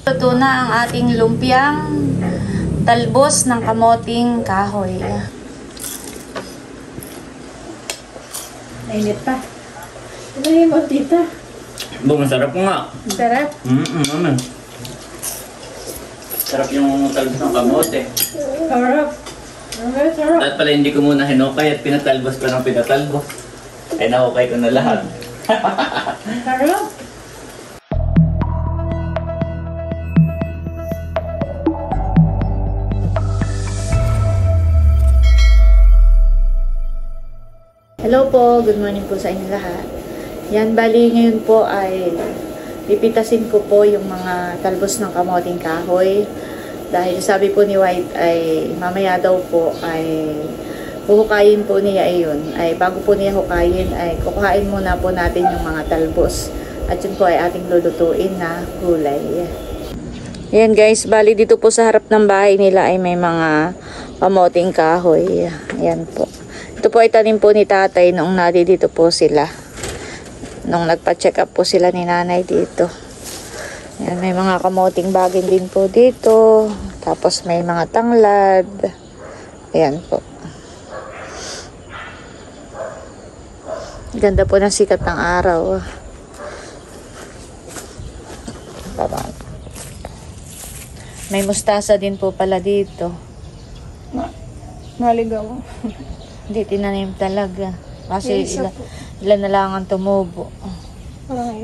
Luto na ang ating lumpiang talbos ng kamoting kahoy. Mainit pa. Ano mo, tita? Masarap nga. Sarap? Naman. Sarap yung talbos ng kamote. Sarap. Sarap. At pala hindi ko muna hinukay at pinatalbos ko ng pinatalbos. Ay nahukay ko na lahat. Sarap. Hello po, good morning po sa inyo lahat. Yan, bali ngayon po ay pipitasin ko po yung mga talbos ng kamoting kahoy. Dahil sabi po ni White ay mamaya daw po ay huhukayin po niya ayun. Ay bago po niya hukayin ay kukuhain muna po natin yung mga talbos. At yun po ay ating lulutuin na gulay. Yan guys, bali dito po sa harap ng bahay nila ay may mga kamoting kahoy. Yan po. Ito po ay tanim po ni tatay noong dito po sila. Nung nagpa-check up po sila ni nanay dito. Ayan, may mga kamoting bagin din po dito. Tapos may mga tanglad. Ayan po. Ganda po ng sikat ng araw. May mustasa din po pala dito. Maligaw. Hindi tinanim talaga. Kasi ilan na lang ang tumubo.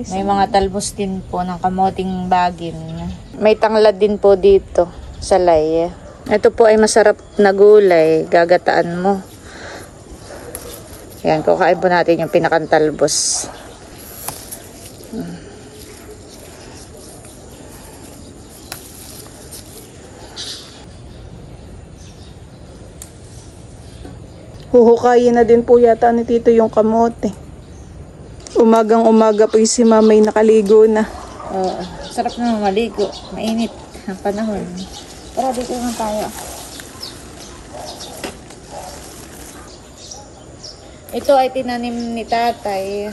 May mga talbos din po ng kamoting bagin. May tanglad din po dito sa lay. Ito po ay masarap na gulay. Gagataan mo. Yan, kukain po natin yung pinakantalbos. Huhukayin na din po yata ni Tito yung kamote. Umagang-umaga po yung si Mamay nakaligo na. Sarap na maligo. Mainit ang panahon. Tara, dito naman tayo. Ito ay tinanim ni tatay.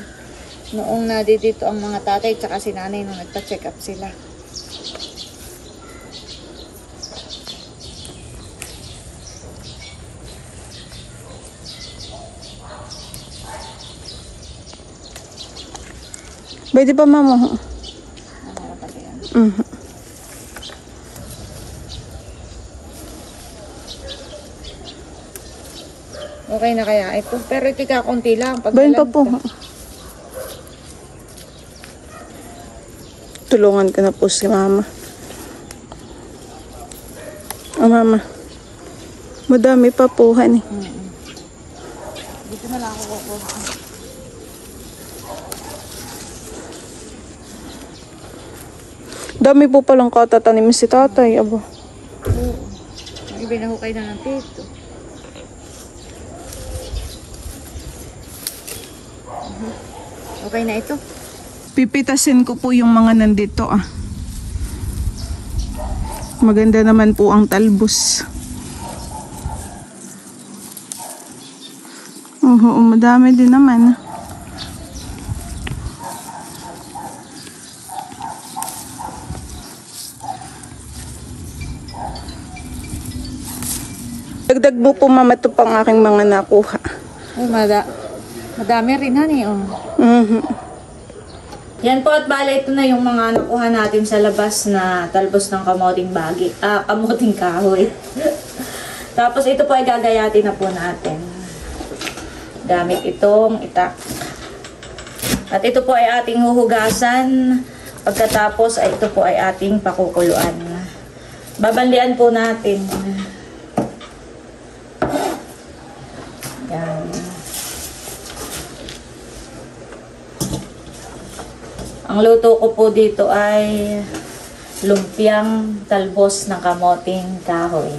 Noong dito ang mga tatay tsaka si nanay nung nagpa-check up sila. Pwede pa, Mama? Okay na kaya ito? Pero ito kakunti lang. Bayan pa po. Tulungan ka na po si Mama. Mama. Madami pa po, honey. Dito na lang ako kukuha. Dami po palang katatanim si tatay, abo. Oo. Ibinahukay na ng tito. Okay na ito. Pipitasin ko po yung mga nandito, Maganda naman po ang talbos. Oo, madami din naman. Dagdag mo po, Mama, ito pang aking mga nakuha. Oh, madami rin, honey, Yan po at bala, ito na yung mga nakuha natin sa labas na talbos ng kamoting kahoy. Tapos ito po ay gagayatin na po natin. Gamit itong itak. At ito po ay ating huhugasan. Pagkatapos ay ito po ay ating pakukuluan. Babanlian po natin. Yan. Ang luto ko po dito ay lumpiang talbos ng kamoting kahoy.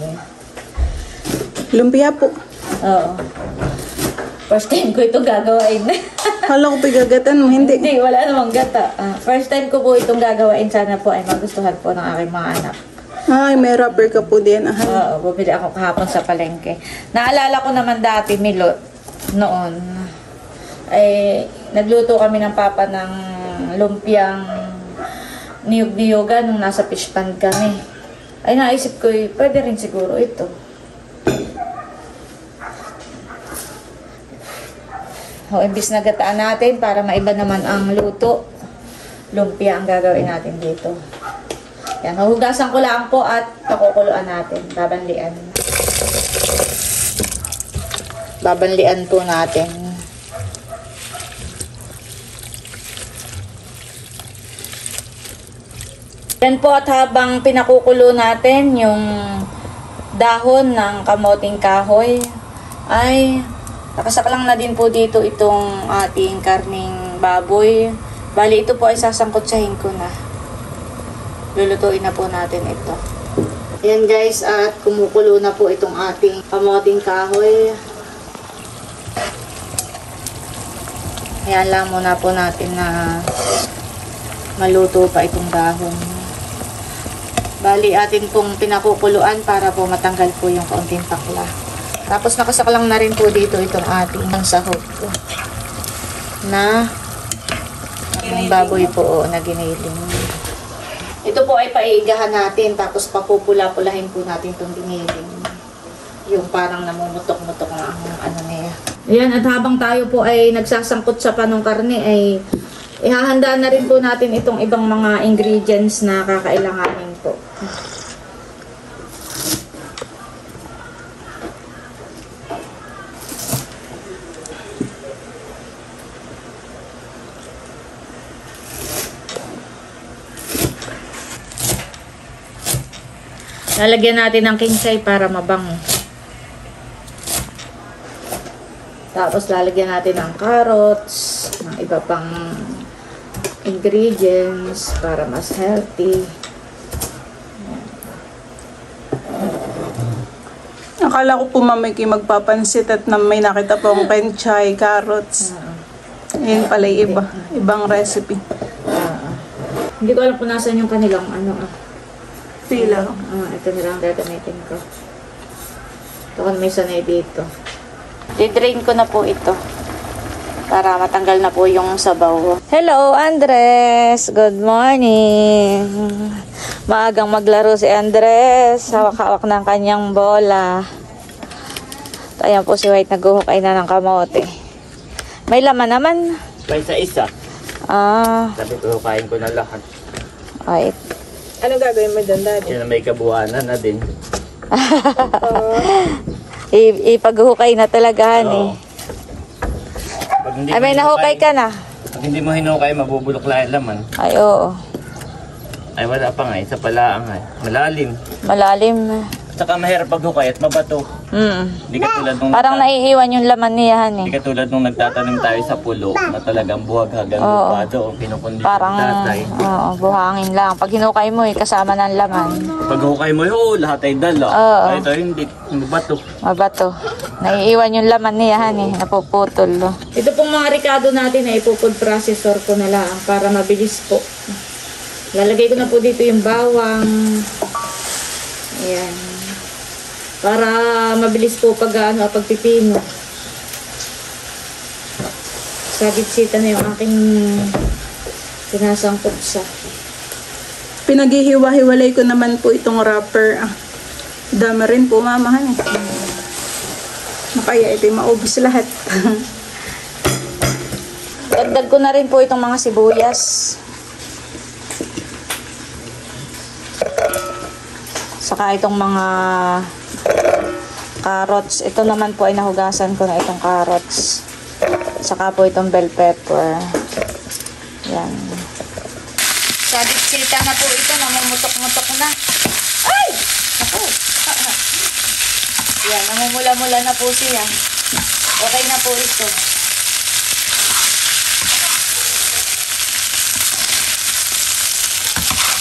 Lumpia po. Oo. First time ko ito gagawain. Hala ko pigagatan mo, hindi. Hindi, wala namang gata. First time ko po itong gagawain. Sana po ay magustuhan po ng aking mga anak. Ay, may wrapper ka po din. Oo, bumili ako kahapon sa palengke. Naalala ko naman dati, Milot, noon. Ay, nagluto kami ng papa ng lumpiang niyog-niyoga nung nasa fish pond kami. Ay naisip ko, pwede rin siguro ito. O, imbis na gataan natin para maiba naman ang luto, lumpia ang gagawin natin dito. Yan, huhugasan ko lang po at pakukuluan natin. Babanlian. Babanlian po natin. Yan po, at habang pinakukulo natin yung dahon ng kamoting kahoy, ay nakasaklang na din po dito itong ating karning baboy. Bali, ito po ay sasangkotsahin ko na. Lulutuin na po natin ito. Yan guys, at kumukulo na po itong ating kamoting kahoy. Ayan lang muna po natin na maluto pa itong dahon. Bali, atin pong pinakukuluan para po matanggal po yung kaunting pakla. Tapos nakasaklang na rin po dito itong ating sahog na baboy po na giniling. Ito po ay paigahan natin, tapos papupula-pulahin po natin itong giniling. Yung parang namumutok-mutok na ang ano niya. Ayan, at habang tayo po ay nagsasangkot sa panong karne, ay ihahanda na rin po natin itong ibang mga ingredients na kakailanganin po. Lalagyan natin ng kinsay para mabango. Tapos lalagyan natin ng carrots, ng iba pang ingredients para mas healthy. Akala ko po mamiki magpapansit at na may nakita pong penchay, carrots. Yan pala yung iba. Ibang recipe. Hindi ko alam kung nasan yung kanilang ano Pila. Ito nilang gagamitin ko. Ito kung may sanay dito. I-drain ko na po ito. Para matanggal na po yung sabaw. Hello, Andres! Good morning! Maagang maglaro si Andres. Hawak-hawak ng kanyang bola. Ayan po si White, naghuhukay na ng kamote. May laman naman. May isa. Sabi ko, kain ko na lahat. Ay. Ano gagawin mo doon, Daddy? Yan, may kabuuanan na din. Ipaghuhukay na talaga, Oo. Pag hindi Ay, may mo nahukay ka na. Pag hindi mo hinukay, mabubulok lang yung laman. Ay, oo. Ay, wala pa nga. Isa pala ang malalim. Malalim. Saka mahirap paghukay at mabato. Hindi katulad nung Parang naiiwan yung laman niya, Hindi eh. katulad nung nagtatanim tayo sa pulo na talagang buwag hanggang lupa doon. Pinukundin Parang, ng tatay. buhangin lang. Pag hinukay mo, kasama ng laman. Paghukay mo, lahat ay dala. Oo. Ay, ito hindi. Mabato. Mabato. Naiiwan yung laman niya, napuputol. Ito pong mga ricado natin ay ipo-food processor ko na lang para mabilis po. Lalagay ko na po dito yung bawang. Ayan. Para mabilis po pagpipino. Sagit-sita na yung aking sinasangkot sa. Pinaghihiwa-hiwalay ko naman po itong wrapper. Dami rin po, mamahan eh. Kaya ito'y maubos lahat. Dagdag ko na rin po itong mga sibuyas. Saka itong mga carrots. Ito naman po ay nahugasan ko na itong carrots. Saka po itong bell pepper. Yan. Sabit-sita na po ito. Namumutok-mutok na. Ay! Ako! Yan. Namumula-mula na po siya. Okay na po ito.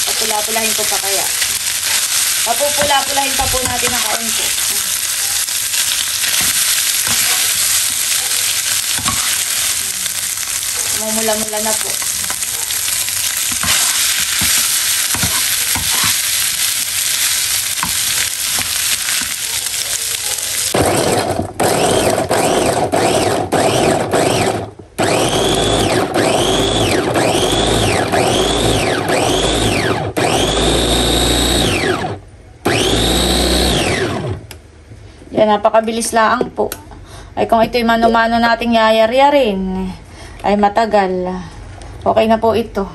Papula-pulahin ko pa kaya. Papupula-pulahin pa po natin ang kaunti. Mumula-mula na po. napakabilis lang po. Ay kung ito'y mano-mano nating yayaryarin, ay matagal. Okay na po ito.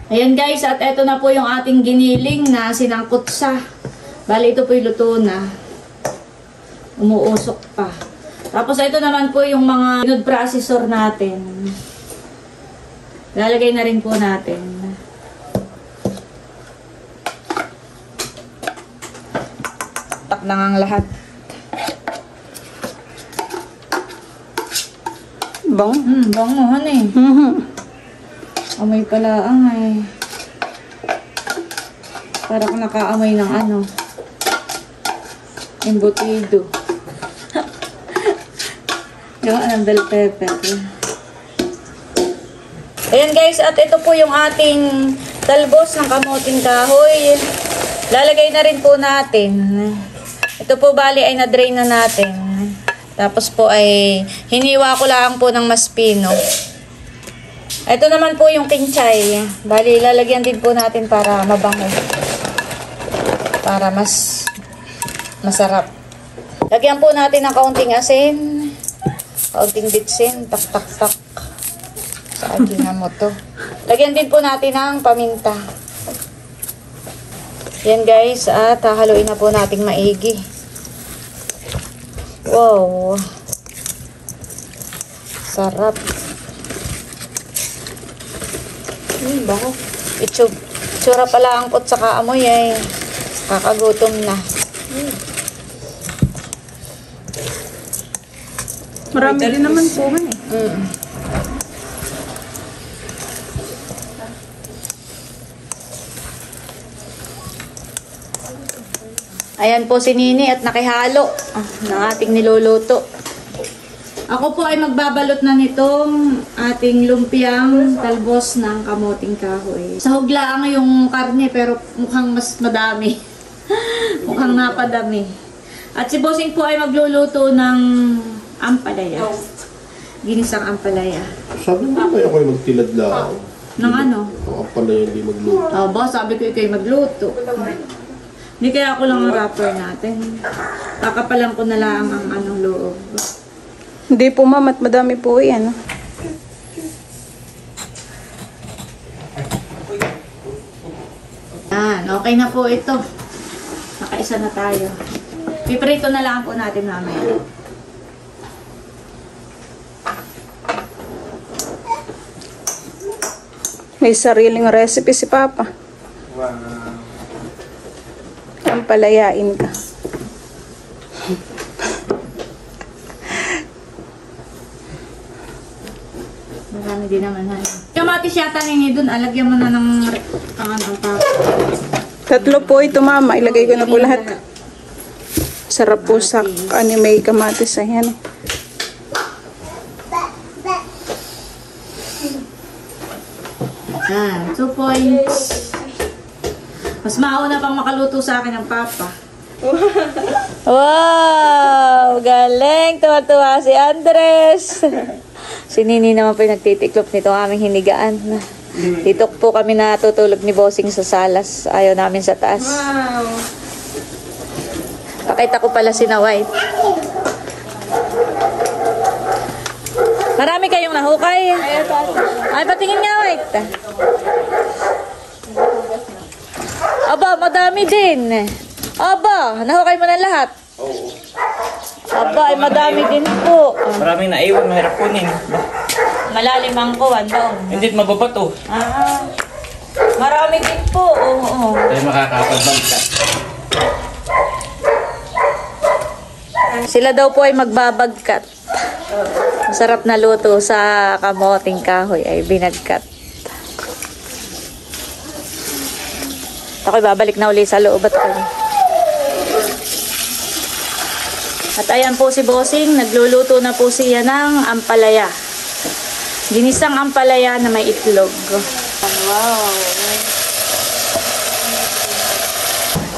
Ayan guys, at ito na po yung ating giniling na sinangkot sa. Bali ito po'y luto na. Umuusok pa. Tapos ito naman po yung mga food processor natin. Lalagay na rin po natin. Tak na ang lahat. Bang? Bango, honey. Amoy pala ay. Parang nakaamoy ng ano. Embutido. Yung anong bell pepper. Ayan guys, at ito po yung ating talbos ng kamuting kahoy. Lalagay na rin po natin. Ito po bali ay na-drain na natin. Tapos po ay hiniwa ko lang po ng maspino. Ito naman po yung kinchay. Bali lalagyan din po natin para mabango. Para mas masarap. Lagyan po natin ng kaunting asin. Kaunting bitsin. Tak tak tak. Sa akin mo to. Lagyan din po natin ng paminta. Yan guys. At hahaluin na po natin maigi. Wow. Sarap. Bako. Itsura pala ang pot sa kaamoy ay. Kakagutom na. Marami din naman po man eh. Ayan po si Nini at nakihalo ng ating niluluto. Ako po ay magbabalot na nitong ating lumpiang talbos ng kamuting kahoy. Sahog lang yung karne pero mukhang mas madami. Mukhang napadami. At si Bossing po ay magluluto ng ampalaya. Ginisang ampalaya. Sabi mo kaya ako magtilad lang. Ng ano? Ang ampalaya hindi magluto. Boss, sabi ko ikaw'y magluto. Hindi kaya ako lang ang wrapper natin. Kakapalan ko na lang ang anong loob. Hindi po ma'am at madami po yan. Okay na po ito. Nakaisa na tayo. Piprito na lang po natin mamaya. May sariling recipe si Papa. Ang palayain ka. Marami din naman ha. Kamatis yata ninyo dun. Alagyan mo na ng papa. Tatlo po ito mama. Ilagay ko na po lahat. Sarap po sa may kamatis. Ayan. 2 points. Mas mauna pang makaluto sa akin ang papa. Wow! Galing! Tuwa-tuwa si Andres. Si Nini naman po yung nagtitiklop nito aming hinigaan. Dito po kami natutulog ni Bossing sa salas. Ayaw namin sa taas. Wow! Pakita ko pala si na White. Marami kayong nahukay. Ay, patingin nga, White. Aba, madami din. Aba, nahukay mo na lahat. Oo. Aba, ay madami din po. Maraming naiwan, mahirap kunin. Malalim ang kuwan doon. Hindi mababato. Marami din po. Oo. Tayo makakapagbanta. Sila daw po ay magbabagkat. Masarap na luto sa kamoting kahoy ay binagkat. Ako'y babalik na uli sa loob at kayo. At ayan po si Bossing, nagluluto na po siya ng ampalaya. Ginisang ampalaya na may itlog. Wow!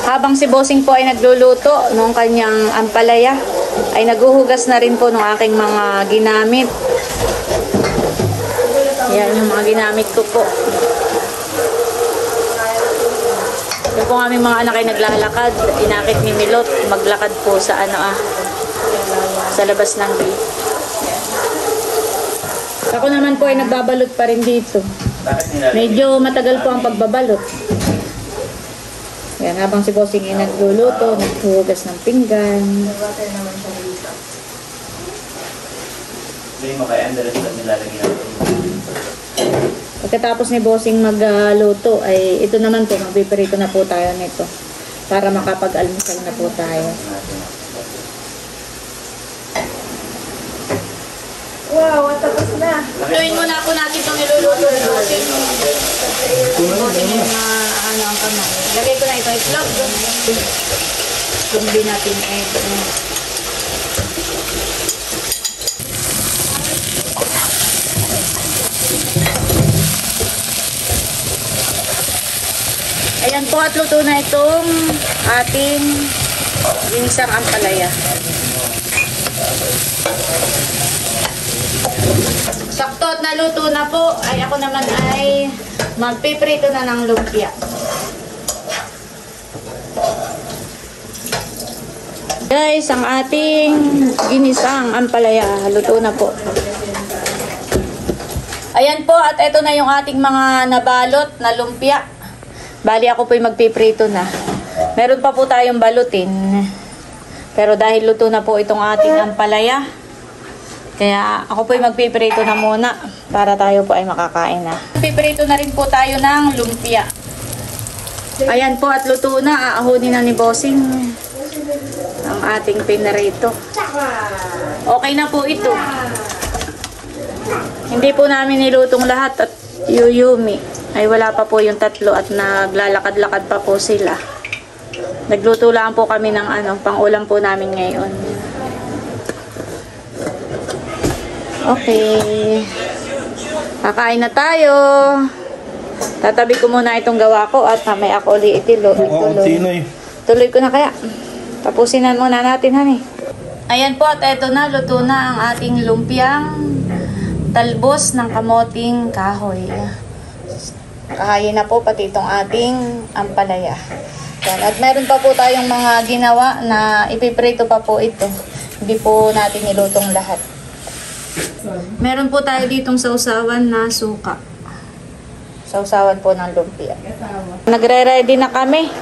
Habang si Bossing po ay nagluluto ng kanyang ampalaya, ay naguhugas na rin po ng aking mga ginamit. Yan yung mga ginamit ko po. Yung po aming mga anak ay naglalakad. Inakit ni Milot. Maglakad po sa sa labas ng gate. Ako naman po ay nagbabalot pa rin dito. Bakit nilalagay? Medyo matagal po ang pagbabalot. Yan, habang si Bossing ay nagluluto, naghuhugas ng pinggan. Hindi mo kay Andres na nilalagay natin. Pagkatapos ni Bossing magluto, ay ito naman po, magpiprito na po tayo nito. Para makapag-almusal na po tayo. Wow, tapos na. Gawin muna po natin itong niluluto ni Bossing. Bossing yung ang kamay. Lagay ko na itong itlog. Tumbi natin egg. Ayan po at luto na itong ating ginisang ampalaya. Sakto at naluto na po, ay ako naman ay magpiprito na ng lumpia. Guys, ang ating ginisang ampalaya, luto na po. Ayan po, at ito na yung ating mga nabalot na lumpia. Bali ako po'y magpiprito na. Meron pa po tayong balutin. Pero dahil luto na po itong ating ampalaya, kaya ako po'y magpiprito na muna para tayo po ay makakain na. Piprito na rin po tayo ng lumpia. Ayan po at luto na. Aahunin na ni Bossing ang ating pinarito. Okay na po ito. Hindi po namin nilutong lahat at yuyumi. Ay wala pa po yung tatlo at naglalakad-lakad pa po sila. Nagluto lang po kami ng pang-ulam po namin ngayon. Okay. Kakain na tayo. Tatabi ko muna itong gawa ko at may ako ulit itilo. Tuloy ko na kaya. Tapusin na muna natin, honey. Ayan po at eto na, luto na ang ating lumpiang talbos ng kamoting kahoy. Kahayin na po pati itong ating ampalaya. Yan. At meron pa po tayong mga ginawa na ipiprito pa po ito. Hindi po natin nilutong lahat. Meron po tayo ditong sausawan na suka. Sausawan po ng lumpia. Nagre-ready na kami.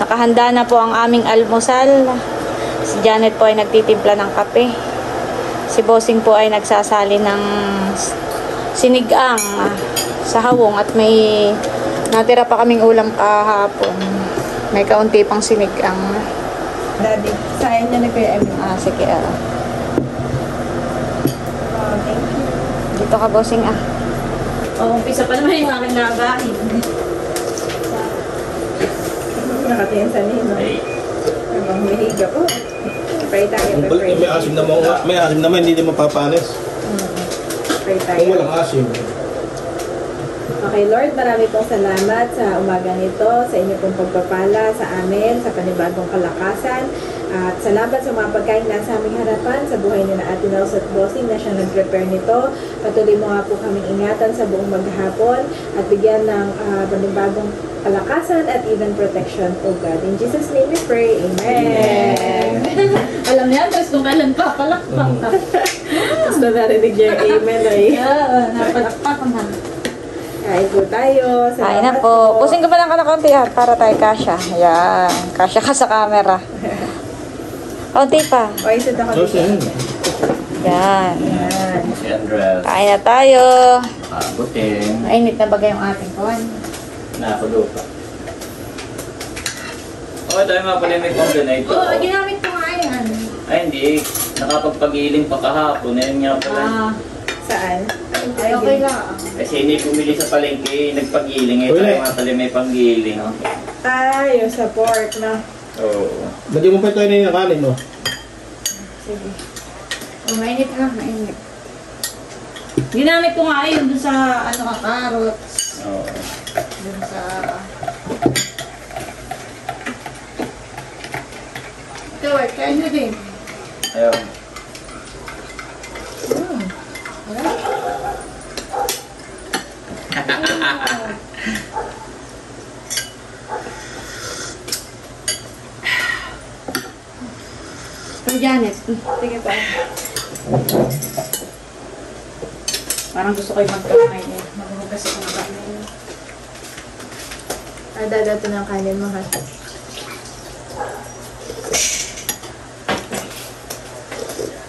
Nakahanda na po ang aming almusal. Si Janet po ay nagtitimpla ng kape. Si Bossing po ay nagsasali ng sinigang sa hawong at may natira pa kaming ulam kahapon. May kaunti pang sinigang. Daddy, sayang niya na Kuya Emil. Sige. Oh, thank you. Dito ka, Bossing umpisa pa naman yung aking nagain. Nakatingin sa nino. Habang humihiga po. Pray tayo. May asim naman, hindi din mapapanis. Pray tayo. Kung walang asim. Okay, Lord, marami pong salamat sa umaga nito, sa inyo pong pagpapala sa amin, sa panibagong kalakasan. At salamat sa mga pagkain na sa aming harapan, sa buhay ni na Ate Nels at Bossing na siya nag-prepare nito. Patuloy mo nga po kaming ingatan sa buong maghapon at bigyan ng panibagong kalakasan at even protection, O God. In Jesus' name we pray. Amen. Alam niya, tapos kung kailan pa, palakpak na. Tapos na narinig niya yung amen ay. Napalakpak na. Kain po tayo. Kain na po. Pusing ka pa lang ka na konti para tayo kasya. Ayan. Kasya ka sa camera. Konti pa. O, isod ako dito. Yan. Si Andres. Kain na tayo. Butin. Mainit na bagay yung ating kuwan. Nakakulo pa. Okay, tayo nga pala may combinate. Oo, ginamit ko nga yan. Ay, hindi. Nakapagpagiling pa kahapon. Ayun nga pala. Saan? Ay, okay lang. Kasi hindi bumili sa palengke, nagpagiling. Eh, Uli. tayo nga pala may panggiling. Tayo sa pork, no? Oo. Lagyan mo pa ito yung kanin, no? Sige. Oh, mainit na, mainit. Ginamit ko nga yun dun sa, carrots. Oo. Dun sa... Ito, kain nyo din. Ayun. Sige pa. Parang gusto ko yung magkakain eh. Maghugas ako ng kanin. Dadato ng kanin mo, ha?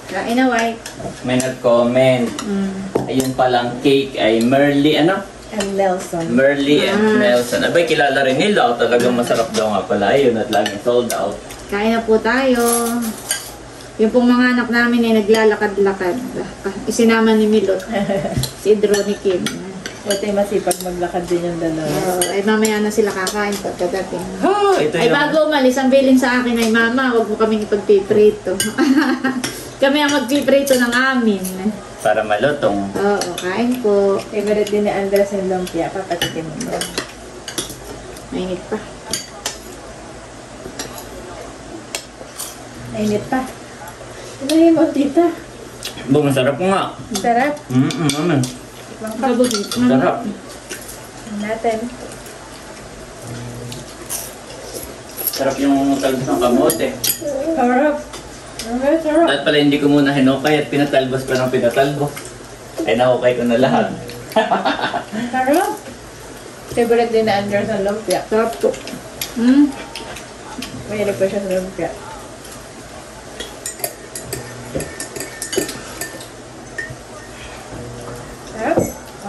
Kain na, White. May nag-comment. Ayun palang cake ay Merly, ano? And Nelson. Merly and Nelson. Abay, kilala rin nila. Talagang masarap daw nga pala. Ayun at laging sold out. Kain na po tayo. Yung pong mga anak namin ay naglalakad-lakad. Isinama ni Milot. Si Idro ni Kim. Buti masipag maglakad din yung dalawa. Ay mamaya na sila kakain pagkadating. Ito Ay yung... bago umalis, ang bilin sa akin ay, Mama, huwag mo kaming ipagpiprito. Kami ang magpiprito ng amin. Para malutong. Oo, kain po. Favorite din ni Andres yung lumpia. Papatikin mo. Mainit pa. Mainit pa. Inahin mo, tita. Masarap nga. Sarap. Naman. Kabugit. Sarap. Natin. Sarap yung talbos ng kamote. Sarap. Sarap. At pala hindi ko muna hinukay at pinatalbos pa ng pinatalbos. Ay nahukay ko na lahat. Sarap. Favorite din ni Andres ang lumpia. Sarap po. Mahilig pa siya sa lumpia. Sarap.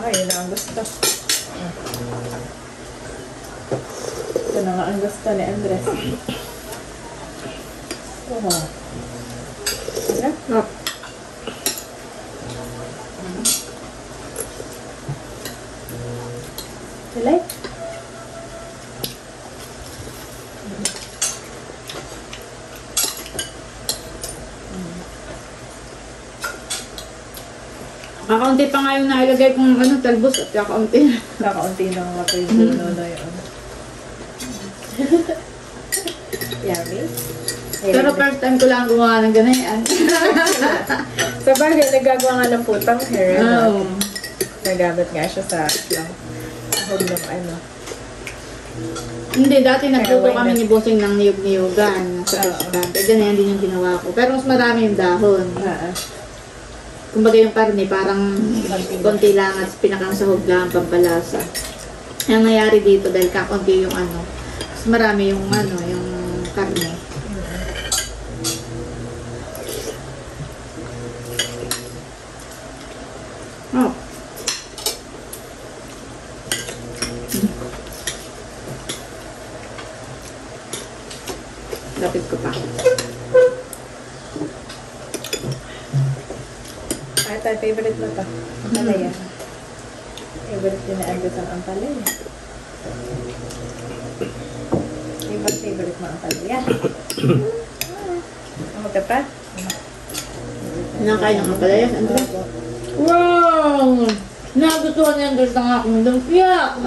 Yun na ang gusto. Ito na nga ang gusto ni Andres. Wow. Sarap. Sarap. Silay. Kakaunti pa nga yung nailagay kong talbos at kakaunti. Kakaunti ng ako yung dulo na yun. Yummy. Pero first time ko lang gumawa ng ganyan. Sa bagay, nagagawa nga ng putang hair. Oo. Nagamit nga siya sa hog ng ano. Hindi, dati nagluto Pero why kami not? ni Bossing ng niyog-niyogan sa restaurant. Eh, ganyan din yung ginawa ko. Pero mas marami yung dahon. Kumbaga yung karne, parang konti lang at pinakang sahog lang, pampalasa. Ang nangyari dito, dahil kakunti yung ano, mas marami yung ano, yung karne. Oh. Lapit ko pa. Ata, favorite mo to. Ampalaya. Favorite din na Andres ang ampalaya. Favorite mo ang ampalaya. Ano ka pa? Nakain ng kapalaya, Andres. Wow! Nagustuhan ni Andres ng aking lumpia.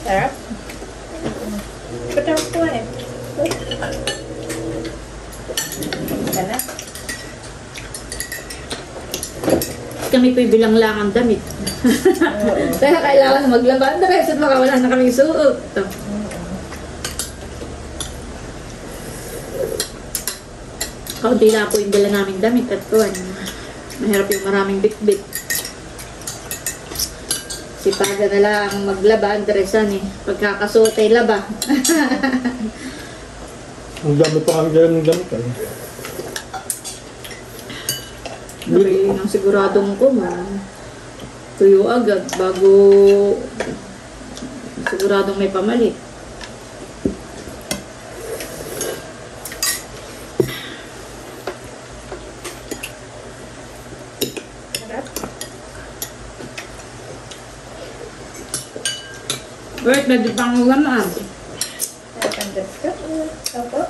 Sarap? Patawag ko eh. Ka na? Kami po'y bilang lang ang damit. Kaya kailangan maglaba, Andres, at makawala na kaming suot. Kaunti lang po yung dala naming damit at kuwan. Mahirap yung maraming bit-bit. Si Paga na lang maglaba, Andresan eh. Pagkakasuot ay laba. Ang dami pa kami dyan ng damit. Okay, nang siguradong ko tuyo agad bago siguradong may pamalit. Sarap? Wait, medyo pang lamaan. Sarap ang Andres ka? Opo.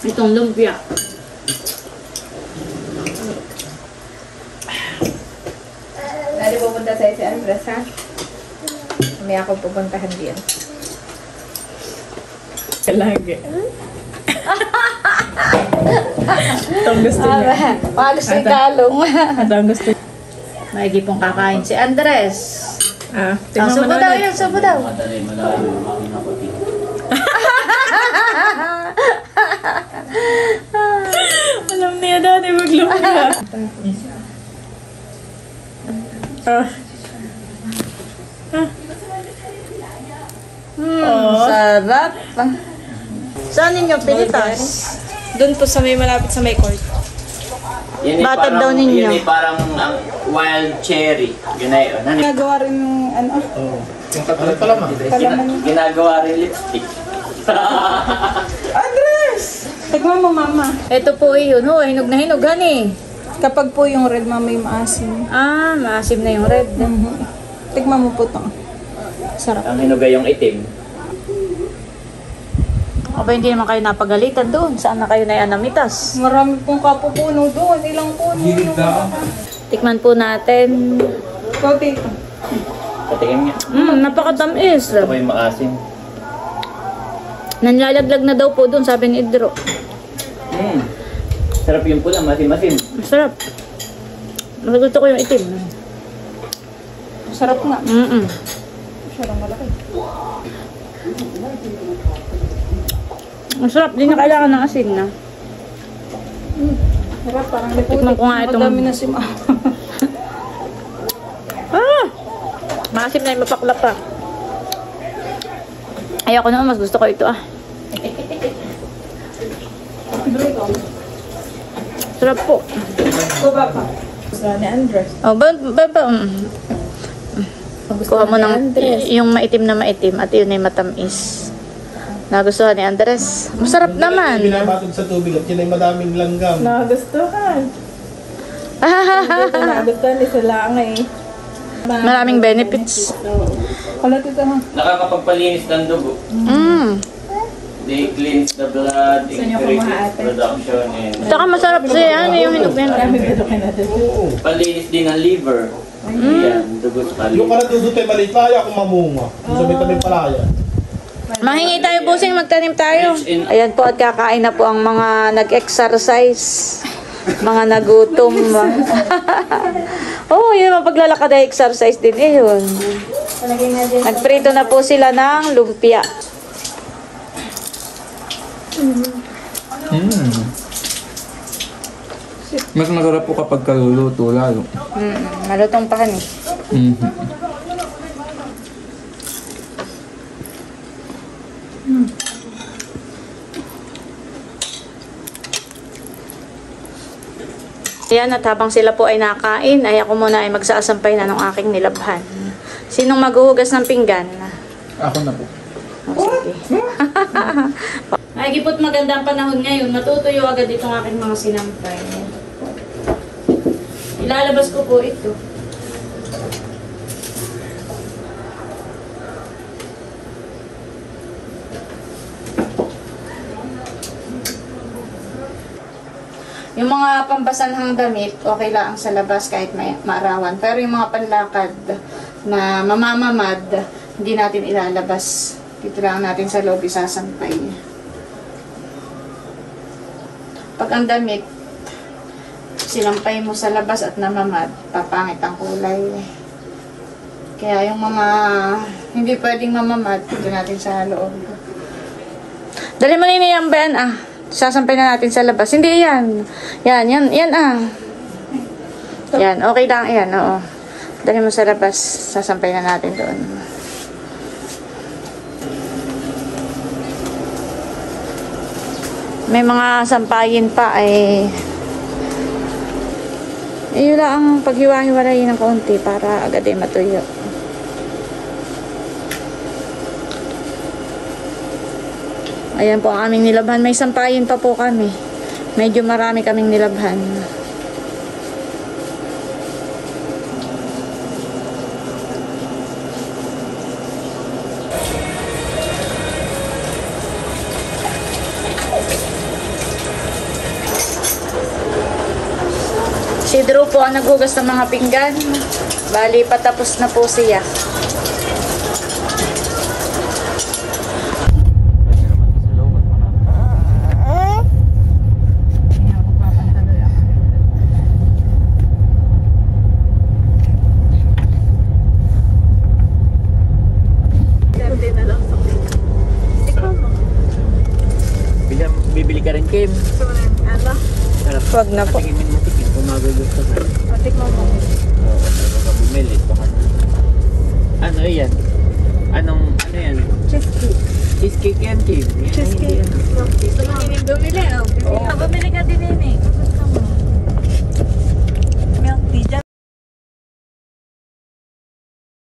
Itong lumpia. Lali pupunta sa'yo si Andres, ha? May ako pupuntahan din. Lagi. Ito ang gusto niya. Palos ni Kalong. Ito ang gusto niya. Maigi pong kakain si Andres. Subo daw yun, subo daw. Madali, malayo yung aking nakuti. Alam niya dati maglumya. Sarap. Saan ninyo pinitas? Doon po sa may malapit sa may court. Yun ay Batag parang- daw ninyo. Yun ay parang ang wild cherry. Yun ay, Nagawa rin yung ano. Oo. Yung katulad pala ma. ginagawa rin lipstick. Andres! Tignan mo, mama. Ito po yun. Oh, hinog na hinog. Gani. Kapag po yung red, mama, yung maasim. Ah, maasim na yung red. Tignan mo po to. Sarap. Ang hinugay yung itim. O ba hindi naman kayo napagalitan doon? Saan na kayo na anamitas? Marami pong kapupuno doon. Ilang puno yung... Tikman po natin. Kote. Patikim niya. Napakatamis. Ako yung maasim. Nanlalaglag na daw po doon, sabi ni Idro. Sarap yung pula, masim-masim. Masarap. Mas gusto ko yung itim. Sarap nga. Sarap malaki. Masarap. Di na kailangan ng asin na. Sarap, parang Tikman ko nga itong... Madami na si mama. Maasim na yung mapakla pa. Ayoko naman, mas gusto ko ito Sarap po. Kuba pa. Gusto ni Andres. Oh, Kuha mo ng yung maitim na maitim at yun ay matamis. Nagustuhan ni Andres. Masarap naman. Binabatod sa tubig at yun ay madaming langgam. Nagustuhan. Nagustuhan ni sila nga eh. Maraming benefits. Kulat ito ha. Nakakapagpalinis ng dugo. They cleanse the blood, increases production, and Saka masarap siya. Ano yung hinog na yun? Oo. palinis din ng liver. Yan, dugo sa Yung liver. karatudot ay maliit na ako mamunga. Yung sa may tabi palaya. Mahingi tayo busing, magtanim tayo. Ayan po at kakain na po ang mga nag-exercise. Mga nagutom. Oh, yun ang paglalakad ay exercise din eh yun. Nagprito na po sila ng lumpia. Mas masarap po kapag kaluluto lalo. Malutong pa kan eh. Ayan, at habang sila po ay nakain, ay ako muna ay magsasampay na ng aking nilabhan. Sinong maghuhugas ng pinggan? Ako na po. Oh, sige. Ay, gipot maganda ang panahon ngayon. Matutuyo agad itong aking mga sinampay. Ilalabas ko po ito. Yung mga pambasanhang damit, okay lang sa labas kahit may maarawan. Pero yung mga panlakad na mamamamad, hindi natin ilalabas. Dito lang natin sa loob isasampay. Pag ang damit, sinampay mo sa labas at namamad, papangit ang kulay. Kaya yung mga hindi pwedeng mamamad, dito natin sa loob. Dali mo nini yung Ben, sasampay na natin sa labas. Hindi yan. Yan. Yan, okay lang yan, oo. Dali mo sa labas, sasampay na natin doon. May mga sampayin pa ay yun lang ang paghiwa-hiwalay ng kaunti para agad ay matuyo. Ayan po ang aming nilabhan. May sampayin pa po kami. Medyo marami kaming nilabhan. Si Drew po ang naghugas ng mga pinggan. Bali, patapos na po siya. Tikim. Ano? Sarap. Wag na po. Patikimin mo tikim kung magugusto ka. Matik mo mo. Oo, pero ka bumili. Baka ano yan? Ano yan? Cheesecake. Cheesecake yan, Kim. Yan, Cheesecake. hindi yan. Gusto mo bumili, oh. Bumili ka din, eh. Gusto mo. Milk tea dyan.